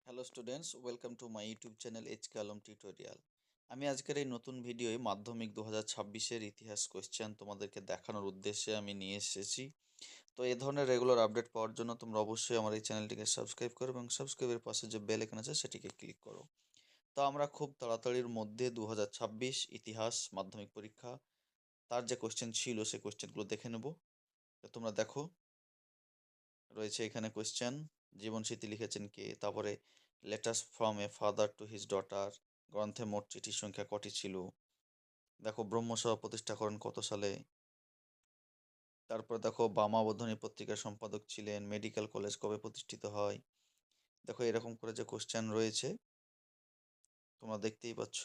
Hello students, welcome to my YouTube channel HK Alam tutorial. আমি আজকের এই নতুন ভিডিওয়ে মাধ্যমিক 2026-এর ইতিহাস কোয়েশ্চেন তোমাদেরকে দেখানোর উদ্দেশ্যে আমি নিয়ে এসেছি। তো এই ধরনের রেগুলার আপডেট পাওয়ার জন্য তোমরা অবশ্যই আমার এই চ্যানেলটিকে সাবস্ক্রাইব করো এবং সাবস্ক্রাইবের পাশে যে বেল আইকন আছে সেটিকে ক্লিক করো। তো আমরা খুব তাড়াতাড়ির মধ্যে 2026 ইতিহাস মাধ্যমিক পরীক্ষা তার যে কোয়েশ্চেন ছিল সেই কোয়েশ্চেনগুলো দেখে নেব। তো তোমরা দেখো, রয়েছে এখানে কোয়েশ্চেন, জীবন স্মৃতি লিখেছেন কে, তারপরে letters from a father to his daughter গ্রন্থে মোট চিঠির সংখ্যা কটি ছিল, দেখো ব্রহ্মসভা প্রতিষ্ঠা করেন কত সালে, তারপর দেখো বামাবোধিনী পত্রিকার সম্পাদক ছিলেন, মেডিকেল কলেজ কবে প্রতিষ্ঠিত হয়। দেখো এরকম করে যে কোশ্চেন রয়েছে তোমরা দেখতেই পাচ্ছ।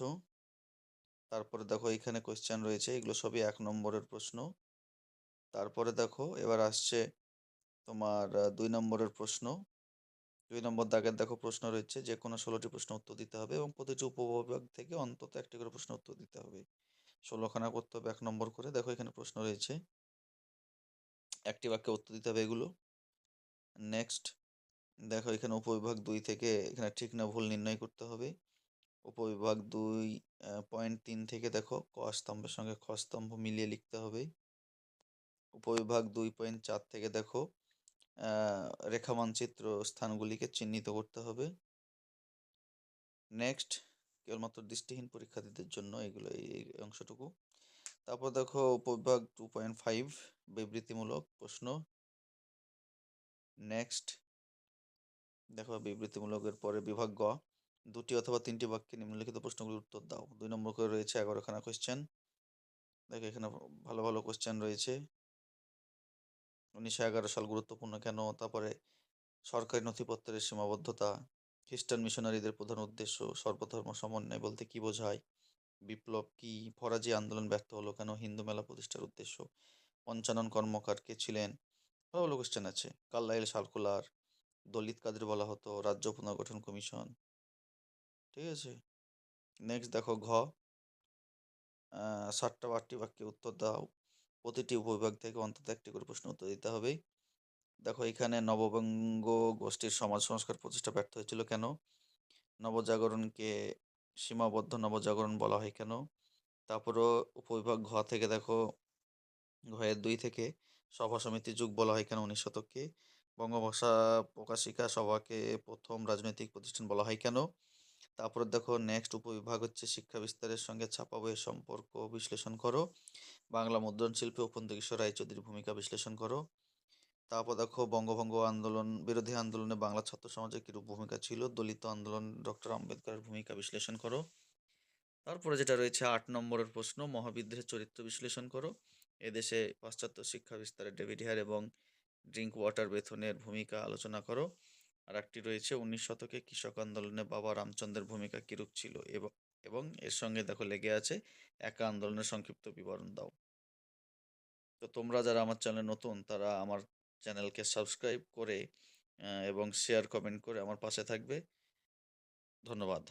তারপরে দেখো এখানে কোশ্চেন রয়েছে, এগুলো সবই 1 নম্বরের প্রশ্ন। তারপরে দেখো এবার আসছে তোমার 2 নম্বরের প্রশ্ন। 2 নম্বর দাগের দেখো প্রশ্ন রয়েছে, যে কোনো 16টি প্রশ্ন উত্তর দিতে হবে এবং প্রতিটি উপবিভাগ থেকে অন্তত একটি করে প্রশ্ন উত্তর দিতে হবে। 16খানা করতে হবে 1 নম্বর করে। দেখো এখানে প্রশ্ন রয়েছে, একটি বাক্যে উত্তর দিতে হবে এগুলো। নেক্সট দেখো এখানে উপবিভাগ 2 থেকে এখানে ঠিক না ভুল নির্ণয় করতে হবে। উপবিভাগ 2.3 থেকে দেখো ক স্তম্ভের সঙ্গে খ স্তম্ভ মিলিয়ে লিখতে হবে। উপবিভাগ 2.4 থেকে দেখো রেখা মানচিত্র স্থানগুলিকে চিহ্নিত করতে হবে। নেক্সট কেবলমাত্র দৃষ্টিহীন পরীক্ষার্থীদের জন্য এগুলো, এই অংশটুকু। তারপর দেখো উপবিভাগ 2.5 বিবৃতিমূলক প্রশ্ন। নেক্সট দেখো বিবৃতিমূলকের পরে বিভাগ গ, 2টি অথবা 3টি বাক্যে নিম্নলিখিত প্রশ্নগুলোর উত্তর দাও। 2 নম্বর করে রয়েছে 11খানা কোয়েশ্চেন। দেখো এখানে ভালো ভালো কোয়েশ্চেন রয়েছে। 1911 সাল গুরুত্বপূর্ণ কেন, তারপরে সরকারি নথিপত্রের সীমাবদ্ধতা, খ্রিস্টান মিশনারিদের প্রধান উদ্দেশ্য, সর্বধর্ম সমন্বয় বলতে কি বোঝায়, বিপ্লব কি, ফরাজি আন্দোলন ব্যর্থ হলো কেন, হিন্দু মেলা প্রতিষ্ঠার উদ্দেশ্য, পঞ্চানন কর্মকার কে ছিলেন। ভালো ভালো কোশ্চেন আছে। কার্লাইল সার্কুলার, দলিত কাদের বলা হতো, রাজ্য পুনর্গঠন কমিশন। ঠিক আছে। নেক্সট দেখো ঘ, 7টা বা 8টি বাক্যে উত্তর দাও। প্রতিটি উপবিভাগ থেকে অন্তত একটি করে প্রশ্ন উত্তর দিতে হবে। দেখো এখানে নববঙ্গ গোষ্ঠীর সমাজ সংস্কার প্রচেষ্টা ব্যর্থ হয়েছিল কেন, নবজাগরণকে সীমাবদ্ধ নবজাগরণ বলা হয় কেন। তারপরও উপবিভাগ ঘ থেকে দেখো ঘয়ের 2 থেকে সভা সমিতি যুগ বলা হয় কেন 19 শতককে, বঙ্গভাষা প্রকাশিকা সভাকে প্রথম রাজনৈতিক প্রতিষ্ঠান বলা হয় কেন। তারপরে দেখো নেক্সট উপবিভাগ হচ্ছে শিক্ষা বিস্তারের সঙ্গে ছাপা বইয়ের সম্পর্ক বিশ্লেষণ করো, বাংলা মুদ্রণ শিল্পে উপেন্দ্রকিশোর রায়চৌধুরীর ভূমিকা বিশ্লেষণ করো। তারপর দেখো বঙ্গভঙ্গ আন্দোলন বিরোধী আন্দোলনে বাংলা ছাত্র সমাজের কিরূপ ভূমিকা ছিল, দলিত আন্দোলন ডক্টর আম্বেদকরের ভূমিকা বিশ্লেষণ করো। তারপরে যেটা রয়েছে 8 নম্বরের প্রশ্ন, মহাবিদ্রোহের চরিত্র বিশ্লেষণ করো, এদেশে পাশ্চাত্য শিক্ষা বিস্তারে ডেভিড হেয়ার এবং ড্রিঙ্ক ওয়াটার বেথনের ভূমিকা আলোচনা করো। আর একটি রয়েছে 19 শতকে কৃষক আন্দোলনে বাবা রামচন্দ্রের ভূমিকা কিরূপ ছিল, এবং এবং এর সঙ্গে দেখো লেগে আছে একা আন্দোলনের সংক্ষিপ্ত বিবরণ দাও। তো তোমরা যারা আমার চ্যানেলে নতুন তারা আমার চ্যানেলকে সাবস্ক্রাইব করে এবং শেয়ার কমেন্ট করে আমার পাশে থাকবে। ধন্যবাদ।